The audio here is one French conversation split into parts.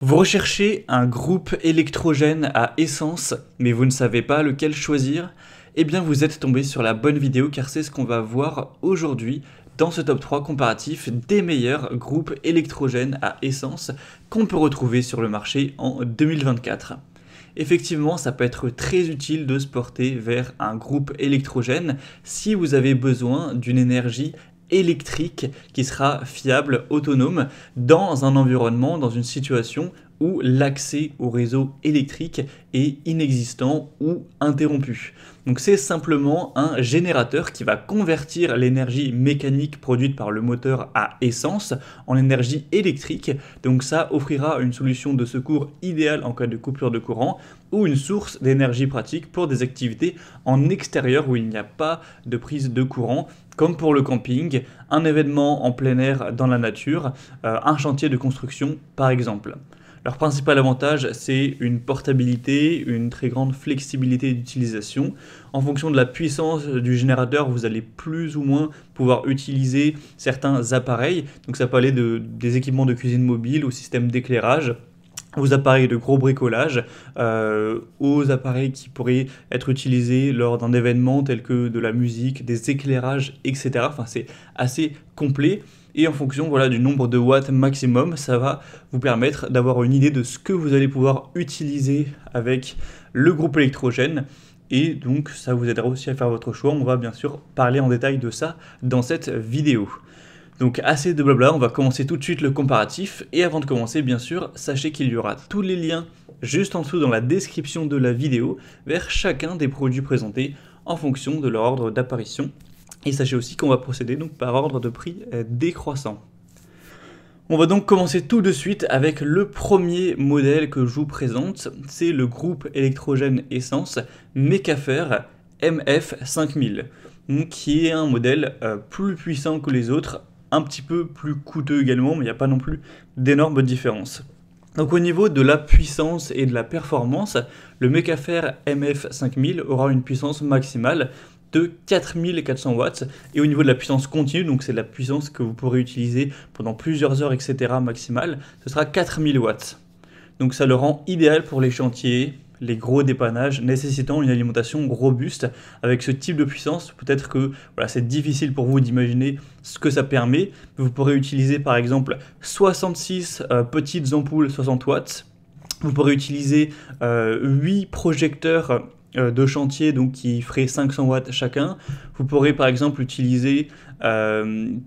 Vous recherchez un groupe électrogène à essence, mais vous ne savez pas lequel choisir? Eh bien vous êtes tombé sur la bonne vidéo car c'est ce qu'on va voir aujourd'hui dans ce top 3 comparatif des meilleurs groupes électrogènes à essence qu'on peut retrouver sur le marché en 2024. Effectivement, ça peut être très utile de se porter vers un groupe électrogène si vous avez besoin d'une énergie électrique qui sera fiable, autonome, dans un environnement, dans une situation où l'accès au réseau électrique est inexistant ou interrompu. Donc c'est simplement un générateur qui va convertir l'énergie mécanique produite par le moteur à essence en énergie électrique. Donc ça offrira une solution de secours idéale en cas de coupure de courant ou une source d'énergie pratique pour des activités en extérieur où il n'y a pas de prise de courant, comme pour le camping, un événement en plein air dans la nature, un chantier de construction par exemple. Leur principal avantage, c'est une portabilité, une très grande flexibilité d'utilisation. En fonction de la puissance du générateur, vous allez plus ou moins pouvoir utiliser certains appareils. Donc ça peut aller des équipements de cuisine mobile au système d'éclairage, aux appareils de gros bricolage, aux appareils qui pourraient être utilisés lors d'un événement tel que de la musique, des éclairages, etc. Enfin, c'est assez complet. Et en fonction du nombre de watts maximum, ça va vous permettre d'avoir une idée de ce que vous allez pouvoir utiliser avec le groupe électrogène. Et donc ça vous aidera aussi à faire votre choix. On va bien sûr parler en détail de ça dans cette vidéo. Donc assez de blabla, on va commencer tout de suite le comparatif. Et avant de commencer, bien sûr, sachez qu'il y aura tous les liens juste en dessous dans la description de la vidéo vers chacun des produits présentés en fonction de leur ordre d'apparition. Et sachez aussi qu'on va procéder donc par ordre de prix décroissant. On va donc commencer tout de suite avec le premier modèle que je vous présente. C'est le groupe électrogène essence Mecafer MF5000, qui est un modèle plus puissant que les autres, un petit peu plus coûteux également, mais il n'y a pas non plus d'énormes différences. Donc au niveau de la puissance et de la performance, le Mecafer MF5000 aura une puissance maximale de 4400 watts, et au niveau de la puissance continue, donc c'est la puissance que vous pourrez utiliser pendant plusieurs heures, etc. maximale, ce sera 4000 watts. Donc ça le rend idéal pour les chantiers, les gros dépannages nécessitant une alimentation robuste. Avec ce type de puissance, peut-être que c'est difficile pour vous d'imaginer ce que ça permet. Vous pourrez utiliser par exemple 66 petites ampoules 60 watts. Vous pourrez utiliser 8 projecteurs de chantier donc qui ferait 500 watts chacun. Vous pourrez par exemple utiliser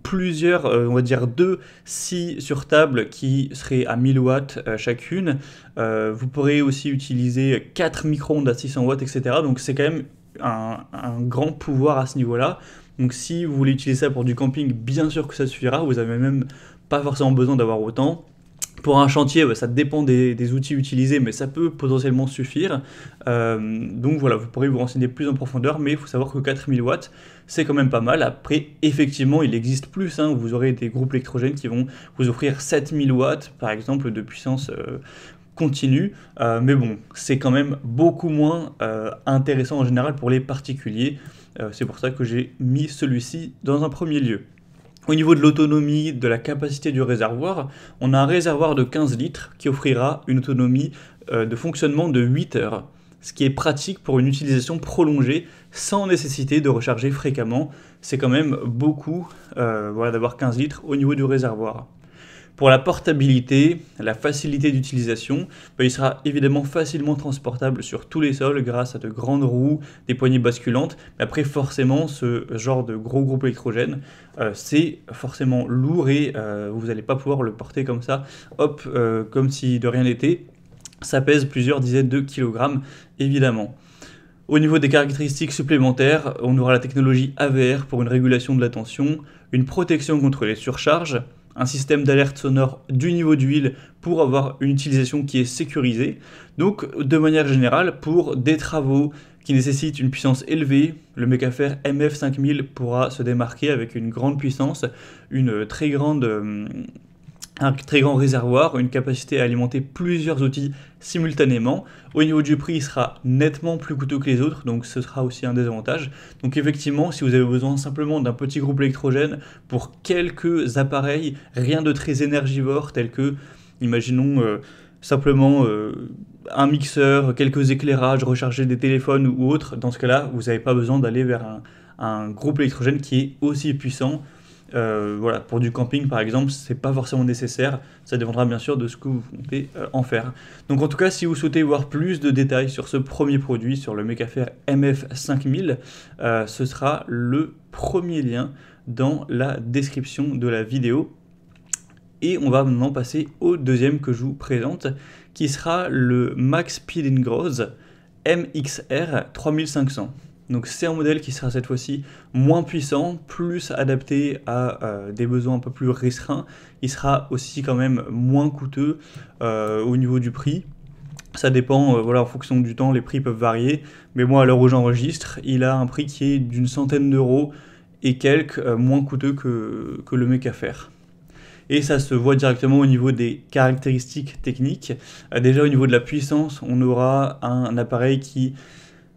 plusieurs, on va dire 2 scies sur table qui seraient à 1000 watts chacune. Vous pourrez aussi utiliser 4 micro-ondes à 600 watts, etc. Donc c'est quand même un grand pouvoir à ce niveau-là. Donc si vous voulez utiliser ça pour du camping, bien sûr que ça suffira. Vous n'avez même pas forcément besoin d'avoir autant. Pour un chantier, ça dépend des outils utilisés, mais ça peut potentiellement suffire. Donc voilà, vous pourrez vous renseigner plus en profondeur, mais il faut savoir que 4000 watts, c'est quand même pas mal. Après, effectivement, il existe plus. Vous aurez des groupes électrogènes qui vont vous offrir 7000 watts, par exemple, de puissance continue. Mais bon, c'est quand même beaucoup moins intéressant en général pour les particuliers. C'est pour ça que j'ai mis celui-ci dans un premier lieu. Au niveau de l'autonomie, de la capacité du réservoir, on a un réservoir de 15 litres qui offrira une autonomie de fonctionnement de 8 heures, ce qui est pratique pour une utilisation prolongée sans nécessité de recharger fréquemment. C'est quand même beaucoup d'avoir 15 litres au niveau du réservoir. Pour la portabilité, la facilité d'utilisation, il sera évidemment facilement transportable sur tous les sols grâce à de grandes roues, des poignées basculantes. Mais après, forcément, ce genre de gros groupe électrogène, c'est forcément lourd et vous n'allez pas pouvoir le porter comme ça, comme si de rien n'était. Ça pèse plusieurs dizaines de kilogrammes, évidemment. Au niveau des caractéristiques supplémentaires, on aura la technologie AVR pour une régulation de la tension, une protection contre les surcharges, un système d'alerte sonore du niveau d'huile pour avoir une utilisation qui est sécurisée. Donc de manière générale, pour des travaux qui nécessitent une puissance élevée, le Mecafer MF5000 pourra se démarquer avec une grande puissance, un très grand réservoir, une capacité à alimenter plusieurs outils simultanément. Au niveau du prix, il sera nettement plus coûteux que les autres, donc ce sera aussi un désavantage. Donc effectivement, si vous avez besoin simplement d'un petit groupe électrogène pour quelques appareils, rien de très énergivore, tel que, imaginons, simplement un mixeur, quelques éclairages, recharger des téléphones ou autre, dans ce cas-là, vous n'avez pas besoin d'aller vers un groupe électrogène qui est aussi puissant. Voilà, pour du camping par exemple, c'est pas forcément nécessaire, ça dépendra bien sûr de ce que vous comptez en faire. Donc en tout cas, si vous souhaitez voir plus de détails sur ce premier produit, sur le Mecafer MF5000, ce sera le premier lien dans la description de la vidéo. Et on va maintenant passer au deuxième que je vous présente, qui sera le Max Speed Grows MXR 3500. Donc c'est un modèle qui sera cette fois-ci moins puissant, plus adapté à des besoins un peu plus restreints. Il sera aussi quand même moins coûteux au niveau du prix. Ça dépend, voilà, en fonction du temps, les prix peuvent varier. Mais moi, à l'heure où j'enregistre, il a un prix qui est d'une centaine d'euros et quelques, moins coûteux que le Mecafer. Et ça se voit directement au niveau des caractéristiques techniques. Déjà au niveau de la puissance, on aura un appareil qui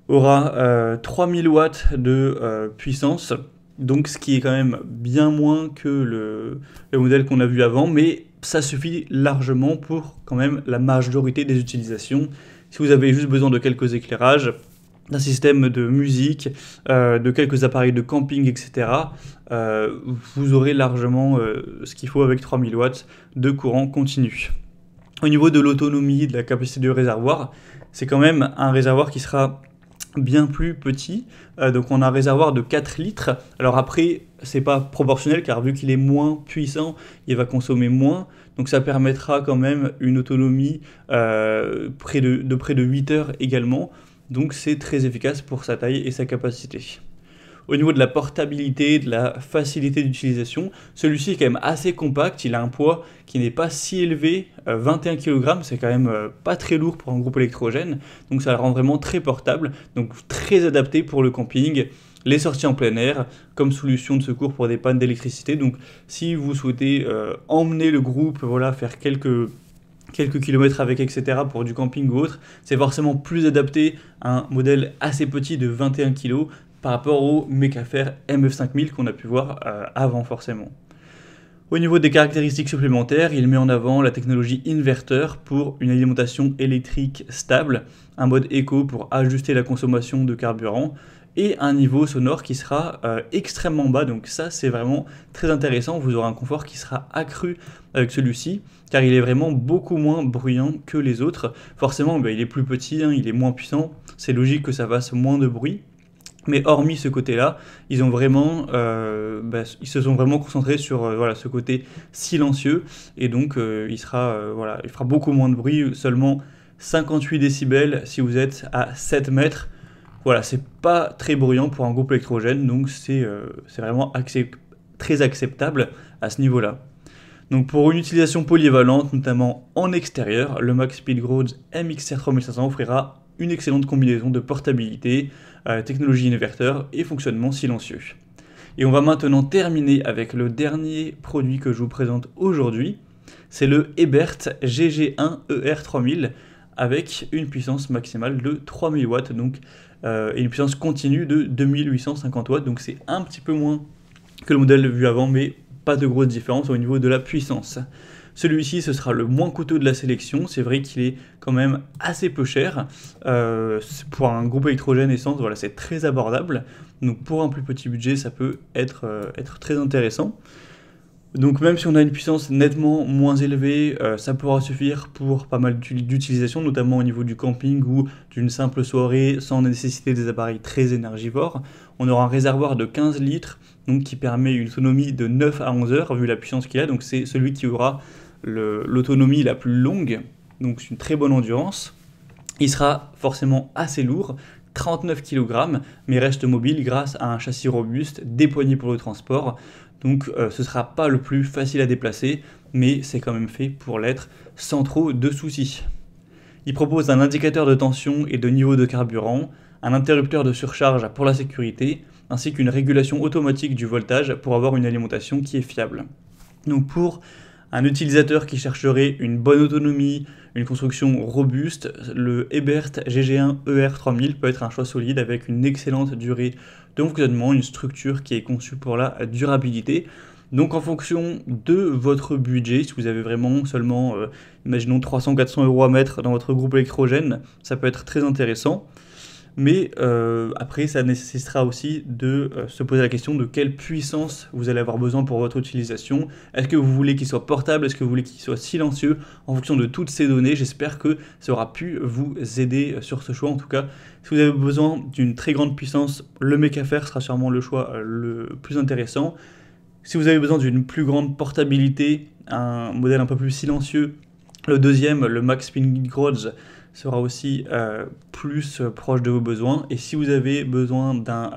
aura 3000 watts de puissance, donc ce qui est quand même bien moins que le modèle qu'on a vu avant, mais ça suffit largement pour quand même la majorité des utilisations. Si vous avez juste besoin de quelques éclairages, d'un système de musique, de quelques appareils de camping, etc., vous aurez largement ce qu'il faut avec 3000 watts de courant continu. Au niveau de l'autonomie, de la capacité du réservoir, c'est quand même un réservoir qui sera bien plus petit, donc on a un réservoir de 4 litres, alors après c'est pas proportionnel car vu qu'il est moins puissant, il va consommer moins, donc ça permettra quand même une autonomie près de 8 heures également, donc c'est très efficace pour sa taille et sa capacité. Au niveau de la portabilité, de la facilité d'utilisation, celui-ci est quand même assez compact, il a un poids qui n'est pas si élevé, 21 kg, c'est quand même pas très lourd pour un groupe électrogène, donc ça le rend vraiment très portable, donc très adapté pour le camping, les sorties en plein air, comme solution de secours pour des pannes d'électricité. Donc si vous souhaitez emmener le groupe, voilà, faire quelques kilomètres avec, etc., pour du camping ou autre, c'est forcément plus adapté à un modèle assez petit de 21 kg, par rapport au Mecafer MF5000 qu'on a pu voir avant forcément. Au niveau des caractéristiques supplémentaires, il met en avant la technologie inverteur pour une alimentation électrique stable, un mode éco pour ajuster la consommation de carburant et un niveau sonore qui sera extrêmement bas, donc ça c'est vraiment très intéressant, vous aurez un confort qui sera accru avec celui-ci, car il est vraiment beaucoup moins bruyant que les autres. Forcément, il est plus petit, il est moins puissant, c'est logique que ça fasse moins de bruit. Mais hormis ce côté-là, ils ont vraiment, ils se sont vraiment concentrés sur voilà, ce côté silencieux, et donc il fera beaucoup moins de bruit, seulement 58 décibels si vous êtes à 7 mètres. Voilà, c'est pas très bruyant pour un groupe électrogène, donc c'est vraiment très acceptable à ce niveau-là. Donc pour une utilisation polyvalente, notamment en extérieur, le Max Speed Grows MXR 3500 offrira une excellente combinaison de portabilité, technologie inverteur et fonctionnement silencieux. Et on va maintenant terminer avec le dernier produit que je vous présente aujourd'hui, c'est le Ebert GG1 ER3000 avec une puissance maximale de 3000 watts donc, et une puissance continue de 2850 watts, donc c'est un petit peu moins que le modèle vu avant, mais pas de grosse différence au niveau de la puissance. Celui-ci, ce sera le moins coûteux de la sélection. C'est vrai qu'il est quand même assez peu cher. Pour un groupe électrogène essence, voilà, c'est très abordable. Donc pour un plus petit budget, ça peut être très intéressant. Donc même si on a une puissance nettement moins élevée, ça pourra suffire pour pas mal d'utilisations, notamment au niveau du camping ou d'une simple soirée sans nécessiter des appareils très énergivores. On aura un réservoir de 15 litres donc qui permet une autonomie de 9 à 11 heures vu la puissance qu'il a. Donc c'est celui qui aura l'autonomie la plus longue, donc c'est une très bonne endurance. Il sera forcément assez lourd, 39 kg, mais reste mobile grâce à un châssis robuste, des poignées pour le transport. Donc ce ne sera pas le plus facile à déplacer, mais c'est quand même fait pour l'être sans trop de soucis. Il propose un indicateur de tension et de niveau de carburant, un interrupteur de surcharge pour la sécurité, ainsi qu'une régulation automatique du voltage pour avoir une alimentation qui est fiable. Donc pour un utilisateur qui chercherait une bonne autonomie, une construction robuste, le Ebert GG1 ER3000 peut être un choix solide avec une excellente durée de fonctionnement, une structure qui est conçue pour la durabilité. Donc en fonction de votre budget, si vous avez vraiment seulement, imaginons 300-400 euros à mettre dans votre groupe électrogène, ça peut être très intéressant. Mais après, ça nécessitera aussi de se poser la question de quelle puissance vous allez avoir besoin pour votre utilisation. Est-ce que vous voulez qu'il soit portable? Est-ce que vous voulez qu'il soit silencieux? En fonction de toutes ces données, j'espère que ça aura pu vous aider sur ce choix. En tout cas, si vous avez besoin d'une très grande puissance, le Makeafer sera sûrement le choix le plus intéressant. Si vous avez besoin d'une plus grande portabilité, un modèle un peu plus silencieux, le deuxième, le Max Spinrad, sera aussi plus proche de vos besoins. Et si vous avez besoin d'un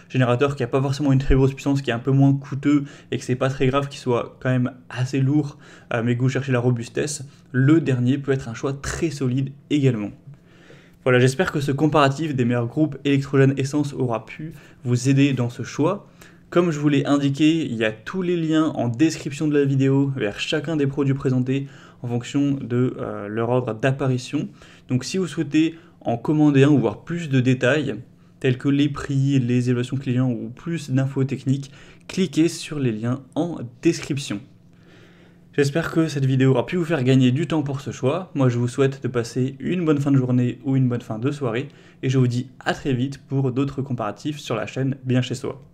générateur qui n'a pas forcément une très grosse puissance, qui est un peu moins coûteux et que c'est pas très grave, qu'il soit quand même assez lourd, mais que vous cherchez la robustesse, le dernier peut être un choix très solide également. Voilà, j'espère que ce comparatif des meilleurs groupes électrogène essence aura pu vous aider dans ce choix. Comme je vous l'ai indiqué, il y a tous les liens en description de la vidéo vers chacun des produits présentés en fonction de leur ordre d'apparition. Donc si vous souhaitez en commander un ou voir plus de détails, tels que les prix, les évaluations clients ou plus d'infos techniques, cliquez sur les liens en description. J'espère que cette vidéo aura pu vous faire gagner du temps pour ce choix. Moi je vous souhaite de passer une bonne fin de journée ou une bonne fin de soirée et je vous dis à très vite pour d'autres comparatifs sur la chaîne Bien Chez Soi.